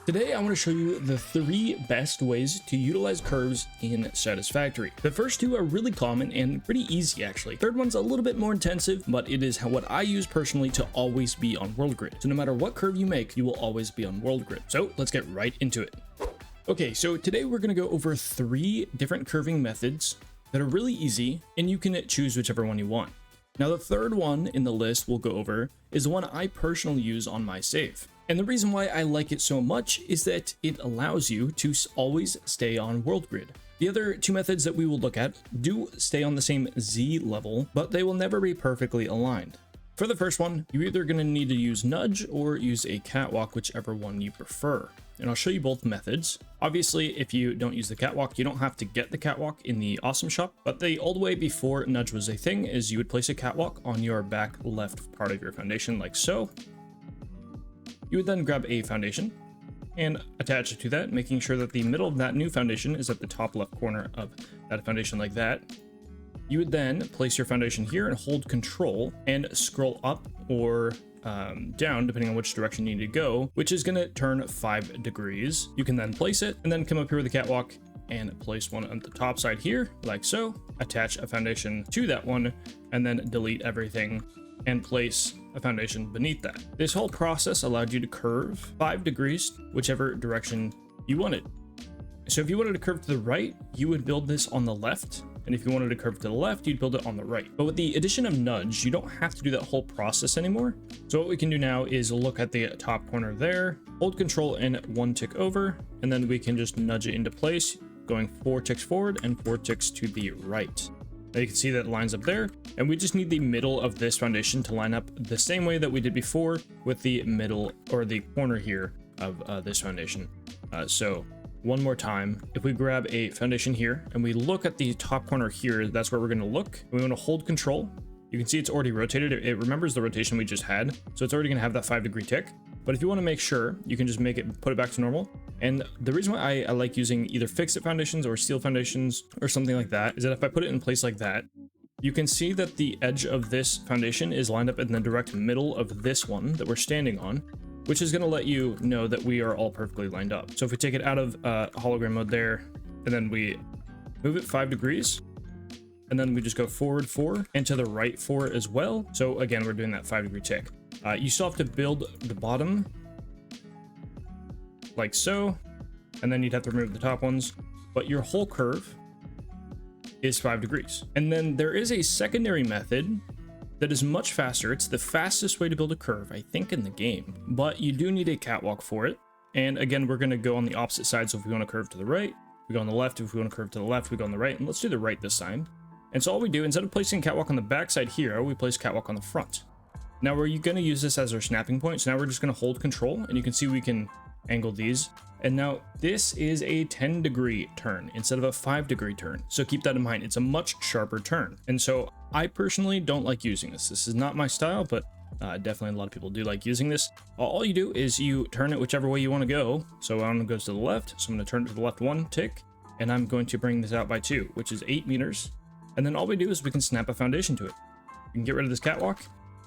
Today I want to show you the 3 best ways to utilize curves in Satisfactory. The first 2 are really common and pretty easy actually. Third one's a little bit more intensive, but it is what I use personally to always be on world grid. So no matter what curve you make, you will always be on world grid. So let's get right into it. Okay, so today we're going to go over 3 different curving methods that are really easy, and you can choose whichever one you want. Now the third one in the list we'll go over is the one I personally use on my save. And the reason why I like it so much is that it allows you to always stay on world grid. The other 2 methods that we will look at do stay on the same Z level, but they will never be perfectly aligned. For the first one, you're either going to need to use nudge or use a catwalk, whichever one you prefer. And I'll show you both methods. Obviously, if you don't use the catwalk, you don't have to get the catwalk in the awesome shop, but the old way before nudge was a thing is you would place a catwalk on your back left part of your foundation like so. You would then grab a foundation and attach it to that, making sure that the middle of that new foundation is at the top left corner of that foundation like that. You would then place your foundation here and hold control and scroll up or down, depending on which direction you need to go, which is going to turn 5 degrees. You can then place it and then come up here with the catwalk and place one on the top side here, like so. Attach a foundation to that one and then delete everything and place a foundation beneath that. This whole process allowed you to curve 5 degrees, whichever direction you wanted. So if you wanted to curve to the right, you would build this on the left. And if you wanted to curve to the left, you'd build it on the right. But with the addition of nudge, you don't have to do that whole process anymore. So what we can do now is look at the top corner there, hold control and 1 tick over, and then we can just nudge it into place, going 4 ticks forward and 4 ticks to the right. Now you can see that it lines up there, and we just need the middle of this foundation to line up the same way that we did before with the middle or the corner here of this foundation. So one more time, if we grab a foundation here and we look at the top corner here, that's where we're going to look. We want to hold control. You can see it's already rotated. It remembers the rotation we just had, so it's already going to have that 5 degree tick. But if you want to make sure, you can just put it back to normal. And the reason why I like using either fixed foundations or steel foundations or something like that is that if I put it in place like that, you can see that the edge of this foundation is lined up in the direct middle of this one that we're standing on, which is going to let you know that we are all perfectly lined up. So if we take it out of hologram mode there, and then we move it 5 degrees, and then we just go forward 4 and to the right 4 as well. So again, we're doing that 5 degree tick. You still have to build the bottom like so, and then you'd have to remove the top ones, but your whole curve is 5 degrees. And then there is a secondary method that is much faster. It's the fastest way to build a curve, I think, in the game, but you do need a catwalk for it. And again, we're going to go on the opposite side. So if we want to curve to the right, we go on the left. If we want to curve to the left, we go on the right. And let's do the right this time. And so all we do, instead of placing catwalk on the back side here, we place catwalk on the front. Now we're going to use this as our snapping point. So now we're just going to hold control, and you can see we can angle these. And now this is a 10 degree turn instead of a 5 degree turn. So keep that in mind. It's a much sharper turn. And so I personally don't like using this. This is not my style, but definitely a lot of people do like using this. All you do is you turn it whichever way you want to go. So I'm going to go to the left. So I'm going to turn it to the left 1 tick, and I'm going to bring this out by 2, which is 8 meters. And then all we do is we can snap a foundation to it. We can get rid of this catwalk,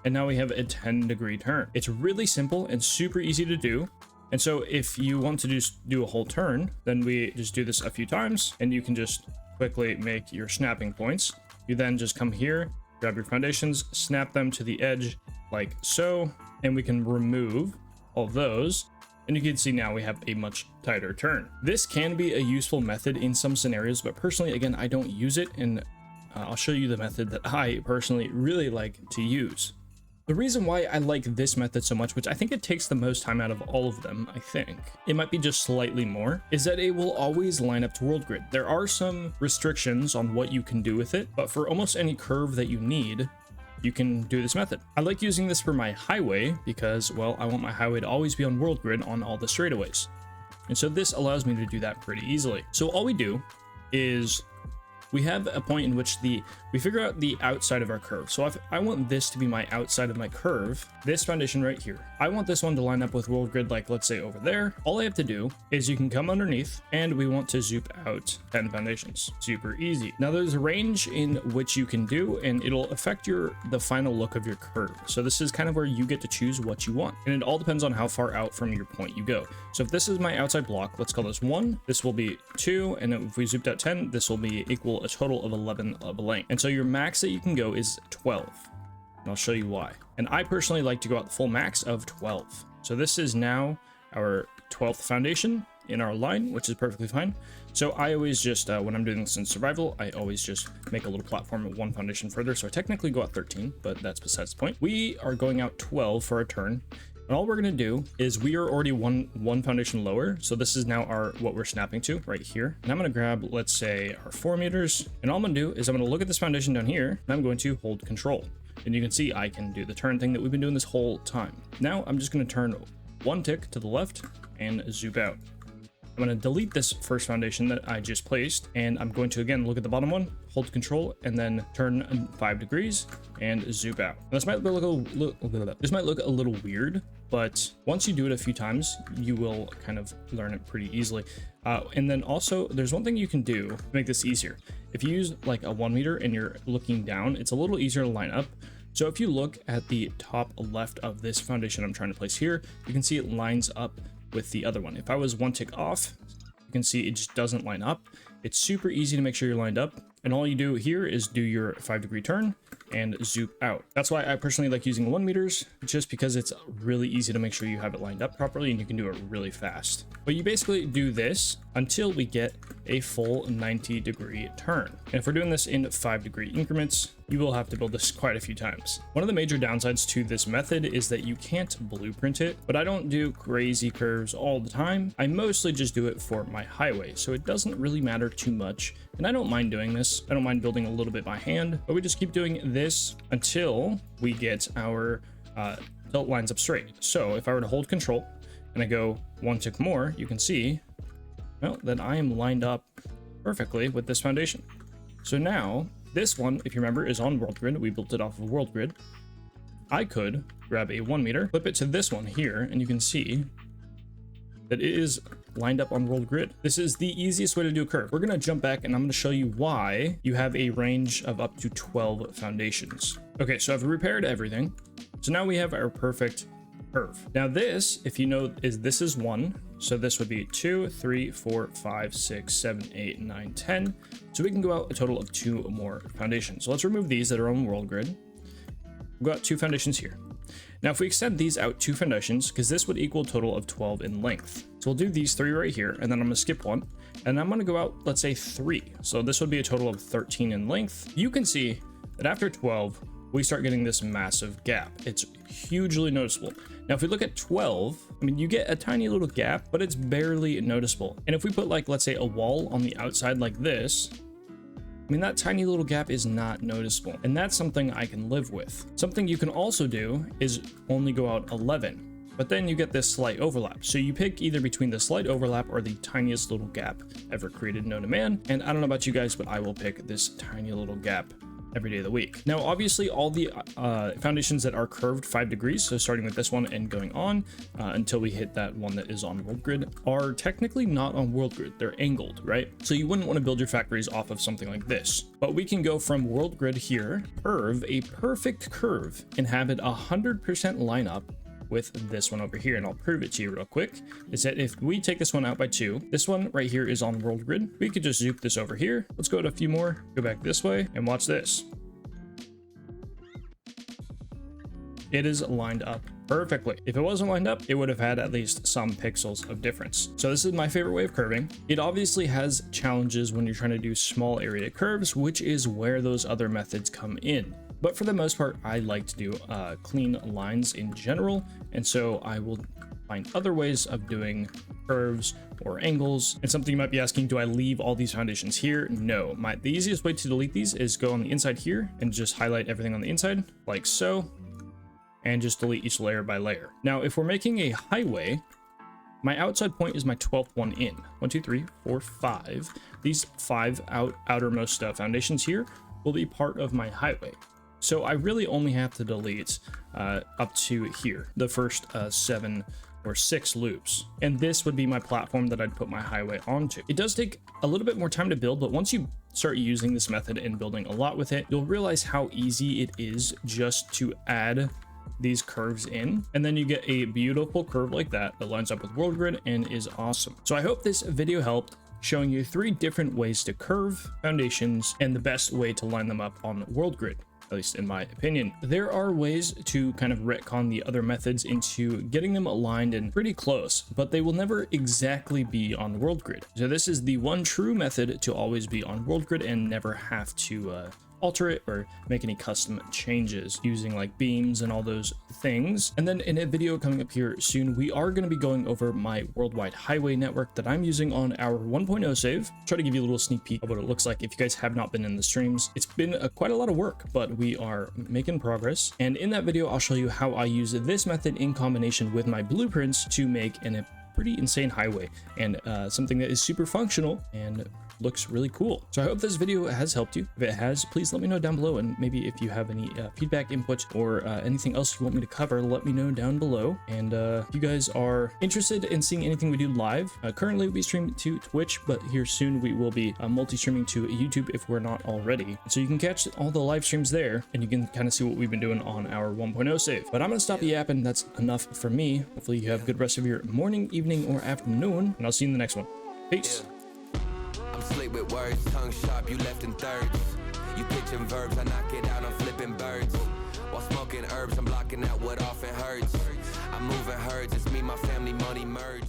and now we have a 10 degree turn. It's really simple and super easy to do. And so if you want to just do a whole turn, then we just do this a few times, and you can just quickly make your snapping points. You then just come here, grab your foundations, snap them to the edge like so, and we can remove all of those. And you can see now we have a much tighter turn. This can be a useful method in some scenarios, but personally, again, I don't use it, and I'll show you the method that I personally really like to use. The reason why I like this method so much, which I think it takes the most time out of all of them, I think, it might be just slightly more, is that it will always line up to world grid. There are some restrictions on what you can do with it, but for almost any curve that you need, you can do this method. I like using this for my highway because, well, I want my highway to always be on world grid on all the straightaways. And so this allows me to do that pretty easily. So all we do is we have a point in which we figure out the outside of our curve. So if I want this to be my outside of my curve, this foundation right here, I want this one to line up with world grid, like let's say over there. All I have to do is you can come underneath and we want to zoop out 10 foundations. Super easy. Now there's a range in which you can do, and it'll affect the final look of your curve. So this is kind of where you get to choose what you want, and it all depends on how far out from your point you go. So if this is my outside block, let's call this 1, this will be 2, and if we zooped out 10, this will be equal a total of 11 of length. And so your max that you can go is 12, and I'll show you why. And I personally like to go out the full max of 12. So this is now our 12th foundation in our line, which is perfectly fine. So I always just, when I'm doing this in survival, I always just make a little platform at one foundation further. So I technically go out 13, but that's besides the point. We are going out 12 for our turn. And all we're gonna do is we are already one foundation lower. So this is now what we're snapping to right here. And I'm gonna grab, let's say, our 4 meters. And all I'm gonna do is I'm gonna look at this foundation down here, and I'm going to hold control. And you can see I can do the turn thing that we've been doing this whole time. Now I'm just gonna turn 1 tick to the left and zoop out. I'm going to delete this first foundation that I just placed, and I'm going to again look at the bottom one, hold control, and then turn 5 degrees and zoop out. This might look a little weird, but once you do it a few times, you will kind of learn it pretty easily. And then also, there's one thing you can do to make this easier. If you use like a 1 meter and you're looking down, it's a little easier to line up. So if you look at the top left of this foundation I'm trying to place here, you can see it lines up with the other one. If I was 1 tick off, you can see it just doesn't line up. It's super easy to make sure you're lined up, and all you do here is do your 5-degree turn and zoop out. That's why I personally like using 1 meters, just because it's really easy to make sure you have it lined up properly and you can do it really fast. But you basically do this until we get a full 90-degree turn. And if we're doing this in 5-degree increments, you will have to build this quite a few times. One of the major downsides to this method is that you can't blueprint it, but I don't do crazy curves all the time. I mostly just do it for my highway, so it doesn't really matter too much. And I don't mind doing this. I don't mind building a little bit by hand, but we just keep doing this until we get our tilt lines up straight. So if I were to hold control and I go 1 tick more, you can see, well, that I am lined up perfectly with this foundation. So now this one, if you remember, is on world grid. We built it off of world grid. I could grab a 1 meter, flip it to this one here, and you can see that it is lined up on world grid. This is the easiest way to do a curve. We're going to jump back and I'm going to show you why you have a range of up to 12 foundations. Okay, so I've repaired everything. So now we have our perfect curve. Now this, if you know, this is 1. So this would be 2, 3, 4, 5, 6, 7, 8, 9, 10. So we can go out a total of 2 more foundations. So let's remove these that are on world grid. We've got 2 foundations here. Now, if we extend these out 2 foundations, because this would equal a total of 12 in length. So we'll do these 3 right here, and then I'm going to skip 1, and I'm going to go out, let's say 3. So this would be a total of 13 in length. You can see that after 12, we start getting this massive gap. It's hugely noticeable. Now, if we look at 12, I mean, you get a tiny little gap, but it's barely noticeable. And if we put like, let's say a wall on the outside like this, I mean, that tiny little gap is not noticeable, and that's something I can live with. Something you can also do is only go out 11, but then you get this slight overlap. So you pick either between the slight overlap or the tiniest little gap ever created known to man. And I don't know about you guys, but I will pick this tiny little gap every day of the week. Now, obviously, all the foundations that are curved 5 degrees, so starting with this one and going on until we hit that one that is on world grid, are technically not on world grid. They're angled, right? So you wouldn't want to build your factories off of something like this. But we can go from world grid here, curve a perfect curve, and have it 100% line up with this one over here, and I'll prove it to you real quick. Is that if we take this one out by 2, this one right here is on world grid. We could just zoop this over here. Let's go to a few more, go back this way, and watch this. It is lined up perfectly. If it wasn't lined up, it would have had at least some pixels of difference. So this is my favorite way of curving. It obviously has challenges when you're trying to do small area curves, which is where those other methods come in. But for the most part, I like to do clean lines in general, and so I will find other ways of doing curves or angles. And something you might be asking, do I leave all these foundations here? No, the easiest way to delete these is go on the inside here and just highlight everything on the inside, like so, and just delete each layer by layer. Now, if we're making a highway, My outside point is my 12th one in. 1, 2, 3, 4, 5. These 5 outermost foundations here will be part of my highway. So I really only have to delete up to here, the first 7 or 6 loops. And this would be my platform that I'd put my highway onto. It does take a little bit more time to build, but once you start using this method and building a lot with it, you'll realize how easy it is just to add these curves in, and then you get a beautiful curve like that lines up with world grid and is awesome. So I hope this video helped, showing you 3 different ways to curve foundations and the best way to line them up on world grid, at least in my opinion. There are ways to kind of retcon the other methods into getting them aligned and pretty close, but they will never exactly be on world grid. So this is the one true method to always be on world grid and never have to alter it or make any custom changes using like beams and all those things. And then in a video coming up here soon, we are going to be going over my worldwide highway network that I'm using on our 1.0 save. Try to give you a little sneak peek of what it looks like if you guys have not been in the streams. It's been quite a lot of work, but we are making progress. And in that video, I'll show you how I use this method in combination with my blueprints to make a pretty insane highway and something that is super functional and looks really cool. So I hope this video has helped you. If it has, please let me know down below, and maybe if you have any feedback, input, or anything else you want me to cover, let me know down below. And if you guys are interested in seeing anything we do live, currently we stream to Twitch, but here soon we will be multi-streaming to YouTube if we're not already. So you can catch all the live streams there, and you can kind of see what we've been doing on our 1.0 save. But I'm gonna stop yapping. That's enough for me. Hopefully you have a good rest of your morning, evening, or afternoon, and I'll see you in the next one. Peace. I'm slick with words, tongue sharp, you left in thirds. You pitching verbs, I knock it out, I'm flipping birds. While smoking herbs, I'm blocking out what often hurts. I'm moving herds, it's me, my family, money merge.